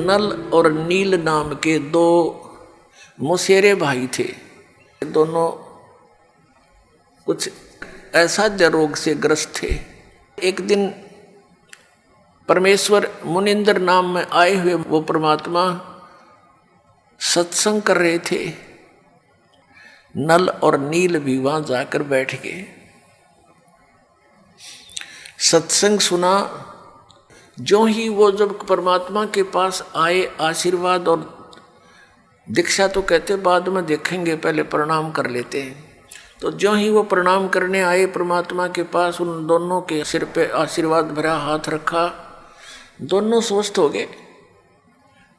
नल और नील नाम के दो मौसेरे भाई थे। दोनों कुछ असाध्य रोग से ग्रस्त थे। एक दिन परमेश्वर मुनिंद्र नाम में आए हुए वो परमात्मा सत्संग कर रहे थे। नल और नील भी वहां जाकर बैठ गए, सत्संग सुना। जो ही वो जब परमात्मा के पास आए, आशीर्वाद और दीक्षा तो कहते बाद में देखेंगे, पहले प्रणाम कर लेते हैं। तो जो ही वो प्रणाम करने आए परमात्मा के पास, उन दोनों के सिर पे आशीर्वाद भरा हाथ रखा, दोनों स्वस्थ हो गए।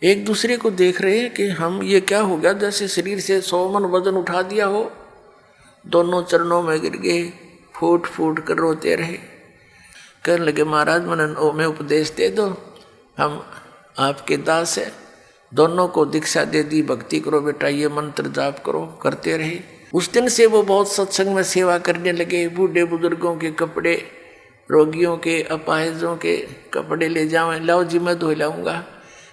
एक दूसरे को देख रहे हैं कि हम ये क्या हो गया, जैसे शरीर से 100 मन वजन उठा दिया हो। दोनों चरणों में गिर गए, फूट फूट कर रोते रहे। कहने लगे महाराज मैं उपदेश दे दो, हम आपके दास है। दोनों को दीक्षा दे दी, भक्ति करो बेटा, ये मंत्र जाप करो। करते रहे। उस दिन से वो बहुत सत्संग में सेवा करने लगे। बूढ़े बुजुर्गों के कपड़े, रोगियों के, अपाहिजों के कपड़े ले जावें, लाओ जी मैं धो लाऊंगा।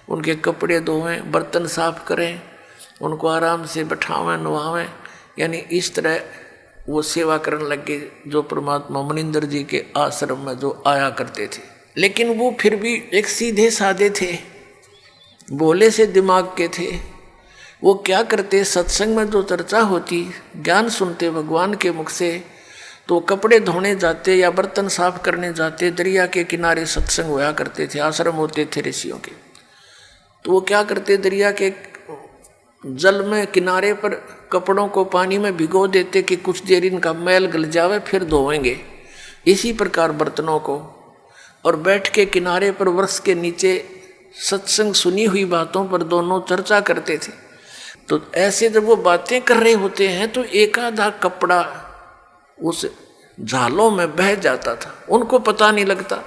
उनके कपड़े धोवें, बर्तन साफ करें, उनको आराम से बैठावें, नवावें। यानी इस तरह वो सेवा करने लगे, जो परमात्मा मुनिंद्र जी के आश्रम में जो आया करते थे। लेकिन वो फिर भी एक सीधे साधे थे, भोले से दिमाग के थे। वो क्या करते, सत्संग में जो चर्चा होती, ज्ञान सुनते भगवान के मुख से, तो कपड़े धोने जाते या बर्तन साफ करने जाते। दरिया के किनारे सत्संग होया करते थे, आश्रम होते थे ऋषियों के। तो वो क्या करते, दरिया के जल में किनारे पर कपड़ों को पानी में भिगो देते कि कुछ देर इनका मैल गल जावे, फिर धोएंगे। इसी प्रकार बर्तनों को, और बैठ के किनारे पर वृक्ष के नीचे सत्संग सुनी हुई बातों पर दोनों चर्चा करते थे। तो ऐसे जब वो बातें कर रहे होते हैं तो एक आधा कपड़ा उस झालों में बह जाता था, उनको पता नहीं लगता।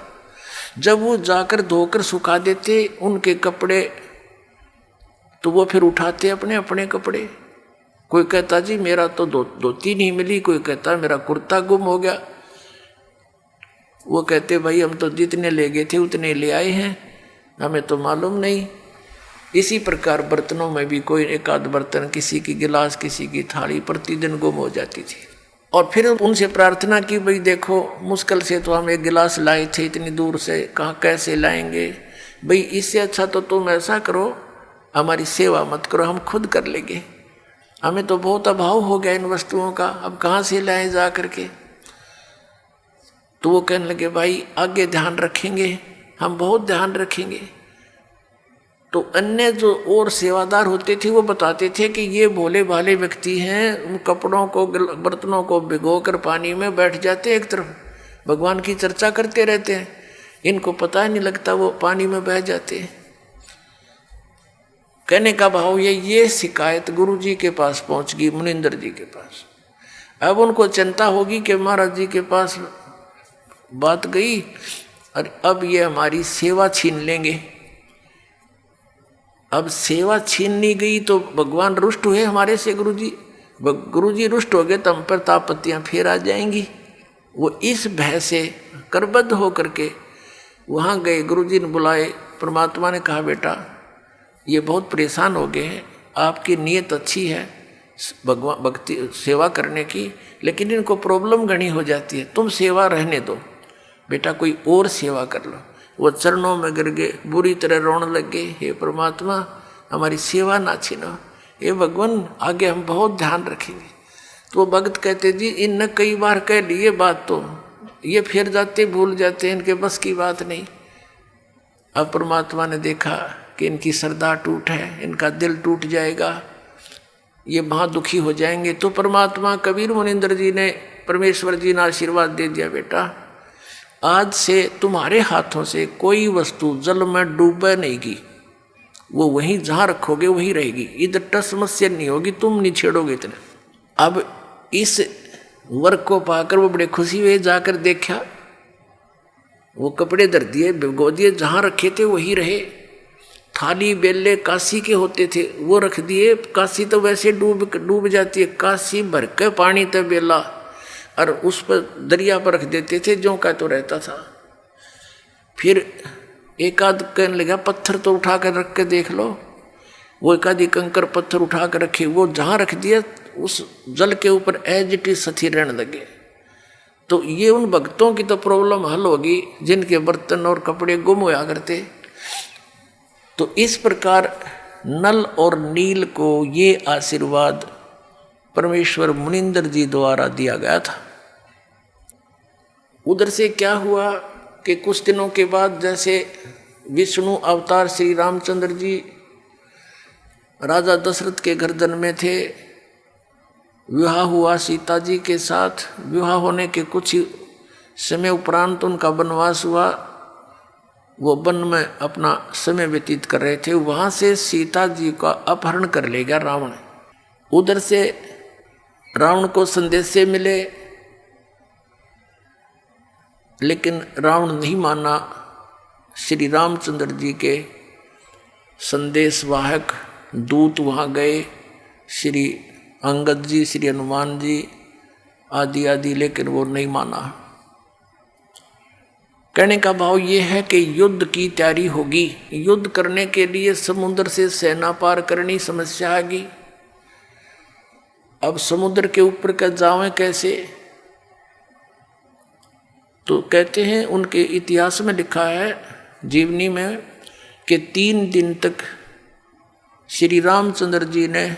जब वो जाकर धोकर सुखा देते उनके कपड़े, तो वो फिर उठाते अपने अपने कपड़े। कोई कहता जी मेरा तो धोती नहीं मिली, कोई कहता मेरा कुर्ता गुम हो गया। वो कहते भाई हम तो जितने ले गए थे उतने ले आए हैं, हमें तो मालूम नहीं। इसी प्रकार बर्तनों में भी कोई एक आध बर्तन, किसी की गिलास, किसी की थाली प्रतिदिन गुम हो जाती थी। और फिर उनसे प्रार्थना की, भाई देखो मुश्किल से तो हम एक गिलास लाए थे, इतनी दूर से कहाँ कैसे लाएंगे। भाई इससे अच्छा तो तुम ऐसा करो, हमारी सेवा मत करो, हम खुद कर लेंगे। हमें तो बहुत अभाव हो गया इन वस्तुओं का, अब कहाँ से लाएं जा करके। तो वो कहने लगे भाई आगे ध्यान रखेंगे, हम बहुत ध्यान रखेंगे। तो अन्य जो और सेवादार होते थे वो बताते थे कि ये भोले भाले व्यक्ति हैं, उन कपड़ों को बर्तनों को भिगो कर पानी में बैठ जाते, एक तरफ भगवान की चर्चा करते रहते हैं, इनको पता ही नहीं लगता वो पानी में बह जाते हैं। कहने का भाव ये शिकायत गुरु जी के पास पहुंच गई, मुनिंद्र जी के पास। अब उनको चिंता होगी कि महाराज जी के पास बात गई और अब ये हमारी सेवा छीन लेंगे। अब सेवा छीननी गई तो भगवान रुष्ट हुए हमारे से। गुरु जी रुष्ट हो गए तो हम पर तापत्तियाँ फिर आ जाएंगी। वो इस भय से करबद्ध होकर के वहाँ गए, गुरु जी ने बुलाए। परमात्मा ने कहा बेटा ये बहुत परेशान हो गए हैं, आपकी नीयत अच्छी है भगवान भक्ति सेवा करने की, लेकिन इनको प्रॉब्लम घनी हो जाती है, तुम सेवा रहने दो बेटा, कोई और सेवा कर लो। वो चरणों में गिर गए, बुरी तरह रोने लग गए, हे परमात्मा हमारी सेवा ना छीनो, हे भगवान आगे हम बहुत ध्यान रखेंगे। तो वो भक्त कहते जी इनने कई बार कह ली ये बात, तो ये फिर जाते भूल जाते, इनके बस की बात नहीं। अब परमात्मा ने देखा कि इनकी श्रद्धा टूट है, इनका दिल टूट जाएगा, ये वहाँ दुखी हो जाएंगे। तो परमात्मा कबीर मुनिंद्र जी ने, परमेश्वर जी ने आशीर्वाद दे दिया, बेटा आज से तुम्हारे हाथों से कोई वस्तु जल में डूबे नहीं की, वो वहीं जहाँ रखोगे वहीं रहेगी, इधर टस समस्या नहीं होगी, तुम नहीं छेड़ोगे इतने। अब इस वर्ग को पाकर वो बड़े खुशी हुए, जाकर देखा वो कपड़े धर दिए, भिगो दिए, जहाँ रखे थे वहीं रहे। थाली बेले काशी के होते थे वो रख दिए, काशी तो वैसे डूब जाती है, काशी भर के पानी तो बेला, और उस पर दरिया पर रख देते थे, जो का तो रहता था। फिर एक आध कहने लगा पत्थर तो उठा कर रख के देख लो। वो एक आधी कंकर पत्थर उठा कर रखे, वो जहाँ रख दिया उस जल के ऊपर एज इट इज सती रहने लगे। तो ये उन भक्तों की तो प्रॉब्लम हल होगी जिनके बर्तन और कपड़े गुम होया करते। तो इस प्रकार नल और नील को ये आशीर्वाद परमेश्वर मुनिंदर जी द्वारा दिया गया था। उधर से क्या हुआ कि कुछ दिनों के बाद जैसे विष्णु अवतार श्री रामचंद्र जी राजा दशरथ के घर जन्मे थे, विवाह हुआ सीता जी के साथ। विवाह होने के कुछ ही समय उपरांत उनका वनवास हुआ। वो वन में अपना समय व्यतीत कर रहे थे, वहाँ से सीता जी का अपहरण कर ले गया रावण। उधर से रावण को संदेशे मिले, लेकिन रावण नहीं माना। श्री रामचंद्र जी के संदेशवाहक दूत वहाँ गए, श्री अंगद जी, श्री हनुमान जी आदि आदि, लेकिन वो नहीं माना। कहने का भाव ये है कि युद्ध की तैयारी होगी। युद्ध करने के लिए समुद्र से सेना पार करनी समस्या आएगी। अब समुद्र के ऊपर का जावें कैसे? तो कहते हैं उनके इतिहास में लिखा है जीवनी में कि 3 दिन तक श्री रामचंद्र जी ने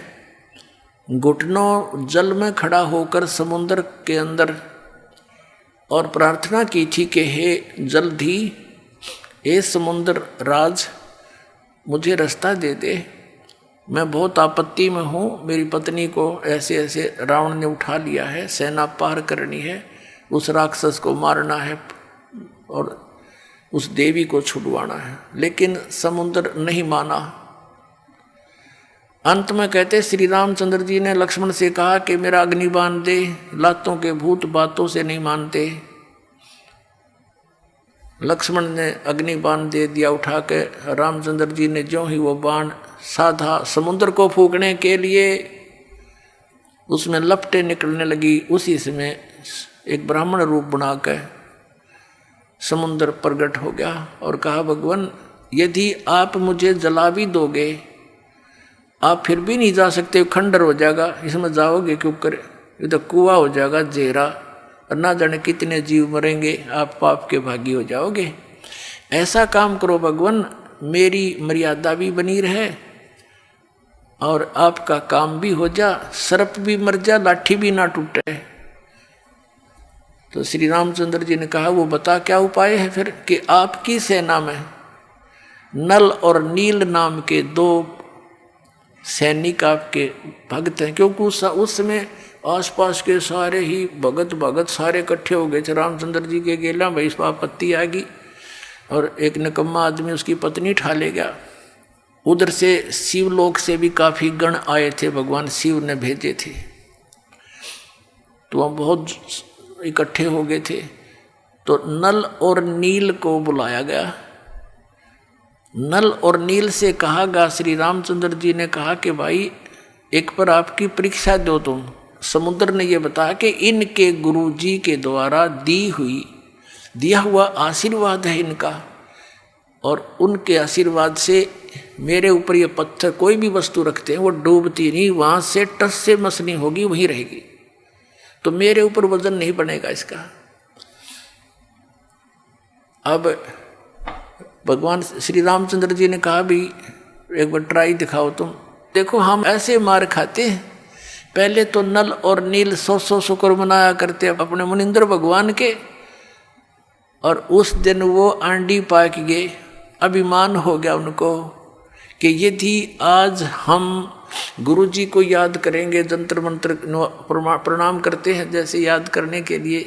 घुटनों जल में खड़ा होकर समुद्र के अंदर और प्रार्थना की थी कि हे जल्दी हे समुद्र राज मुझे रास्ता दे दे, मैं बहुत आपत्ति में हूँ। मेरी पत्नी को ऐसे ऐसे रावण ने उठा लिया है, सेना पार करनी है, उस राक्षस को मारना है और उस देवी को छुड़वाना है। लेकिन समुद्र नहीं माना। अंत में कहते श्री रामचंद्र जी ने लक्ष्मण से कहा कि मेरा अग्निबाण दे, लातों के भूत बातों से नहीं मानते। लक्ष्मण ने अग्निबाण दे दिया उठा के। रामचंद्र जी ने जो ही वो बाण साधा समुद्र को फूकने के लिए, उसमें लपटें निकलने लगी। उसी समय एक ब्राह्मण रूप बना के समुद्र प्रकट हो गया और कहा भगवान यदि आप मुझे जला भी दोगे, आप फिर भी नहीं जा सकते, खंडर हो जाएगा, इसमें जाओगे क्यों कर? ये तो कुआं हो जाएगा जेरा, और ना जाने कितने जीव मरेंगे, आप पाप के भागी हो जाओगे। ऐसा काम करो भगवान, मेरी मर्यादा भी बनी रहे और आपका काम भी हो जा, सर्प भी मर जा, लाठी भी ना टूटे। तो श्री रामचंद्र जी ने कहा वो बता क्या उपाय है फिर? कि आपकी सेना में नल और नील नाम के 2 सैनिक आपके भक्त हैं। क्योंकि उस समय आसपास के सारे ही भगत सारे इकट्ठे हो गए थे रामचंद्र जी के गेला। भाई इस आपत्ति आ गई और एक निकम्मा आदमी उसकी पत्नी ठा ले गया। उधर से शिवलोक से भी काफ़ी गण आए थे, भगवान शिव ने भेजे थे, तो वह बहुत इकट्ठे हो गए थे। तो नल और नील को बुलाया गया। नल और नील से कहा गया, श्री रामचंद्र जी ने कहा कि भाई एक पर आपकी परीक्षा दो तुम। समुद्र ने यह बताया कि इनके गुरु जी के द्वारा दिया हुआ आशीर्वाद है इनका, और उनके आशीर्वाद से मेरे ऊपर ये पत्थर कोई भी वस्तु रखते हैं वो डूबती नहीं, वहाँ से टस से मसनी होगी वहीं रहेगी, तो मेरे ऊपर वजन नहीं बनेगा इसका। अब भगवान श्री रामचंद्र जी ने कहा भी एक बार ट्राई दिखाओ तुम। देखो हम ऐसे मार खाते हैं, पहले तो नल और नील 100 शुक्र मनाया करते अपने मुनिंद्र भगवान के, और उस दिन वो आंडी पाक गए। अभिमान हो गया उनको कि यदि आज हम गुरु जी को याद करेंगे, जंतर मंत्र प्रणाम करते हैं जैसे याद करने के लिए,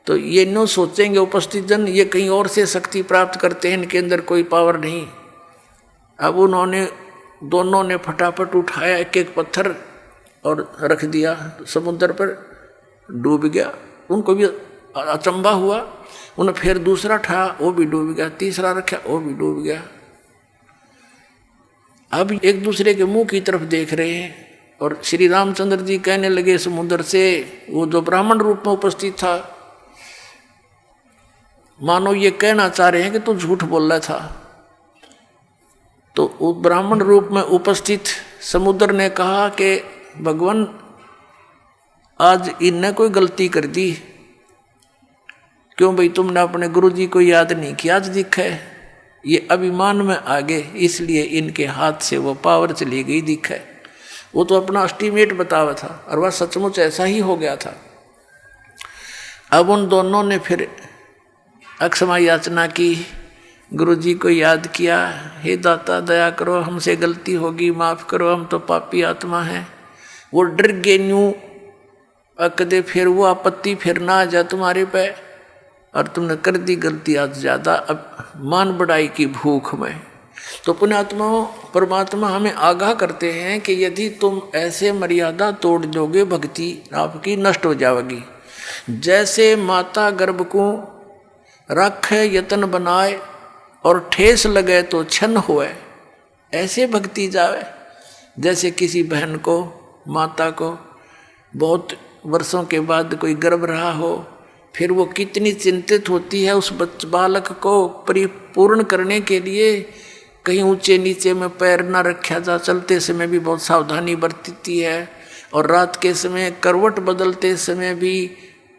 तो ये नो सोचेंगे उपस्थित जन ये कहीं और से शक्ति प्राप्त करते हैं, इनके अंदर कोई पावर नहीं। अब उन्होंने दोनों ने फटाफट उठाया एक एक पत्थर और रख दिया समुद्र पर, डूब गया। उनको भी अचंबा हुआ, उन्हें फिर दूसरा उठाया वो भी डूब गया, तीसरा रखा वो भी डूब गया। अब एक दूसरे के मुंह की तरफ देख रहे हैं और श्री रामचंद्र जी कहने लगे समुद्र से, वो जो ब्राह्मण रूप में उपस्थित था, मानो ये कहना चाह रहे हैं कि तू झूठ बोल रहा था, तो ब्राह्मण रूप में उपस्थित समुद्र ने कहा कि भगवान आज इनने कोई गलती कर दी, क्यों भाई तुमने अपने गुरुजी को याद नहीं किया, आज दिखा है ये अभिमान में आ गए, इसलिए इनके हाथ से वो पावर चली गई, दिखा है। वो तो अपना एस्टीमेट बतावा था और वह सचमुच ऐसा ही हो गया था। अब उन दोनों ने फिर अक्षमा याचना की, गुरुजी को याद किया, हे दाता दया करो, हमसे गलती होगी, माफ़ करो, हम तो पापी आत्मा हैं। वो डर गए न्यू अकदे फिर वो आपत्ति फिर ना आ जा तुम्हारे पे, और तुमने कर दी गलती आज ज़्यादा, अब मान बढ़ाई की भूख में। तो पुण्यात्माओं परमात्मा हमें आगाह करते हैं कि यदि तुम ऐसे मर्यादा तोड़ दोगे भक्ति आपकी नष्ट हो जाएगी। जैसे माता गर्भ को रखे यतन बनाए और ठेस लगे तो छन होए, ऐसे भक्ति जावे। जैसे किसी बहन को माता को बहुत वर्षों के बाद कोई गर्भ रहा हो, फिर वो कितनी चिंतित होती है उस बालक को परिपूर्ण करने के लिए, कहीं ऊंचे नीचे में पैर न रखा जा, चलते समय भी बहुत सावधानी बरतती है, और रात के समय करवट बदलते समय भी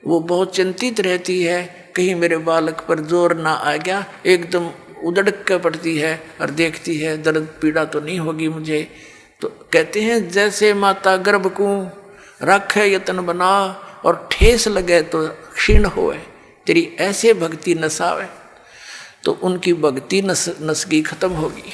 वो बहुत चिंतित रहती है, कहीं मेरे बालक पर जोर ना आ गया, एकदम उदड़क कर पड़ती है और देखती है दर्द पीड़ा तो नहीं होगी मुझे। तो कहते हैं जैसे माता गर्भ को रखे यतन बना और ठेस लगे तो क्षीण होए, तेरी ऐसे भक्ति नसावे, तो उनकी भक्ति नसगी खत्म होगी।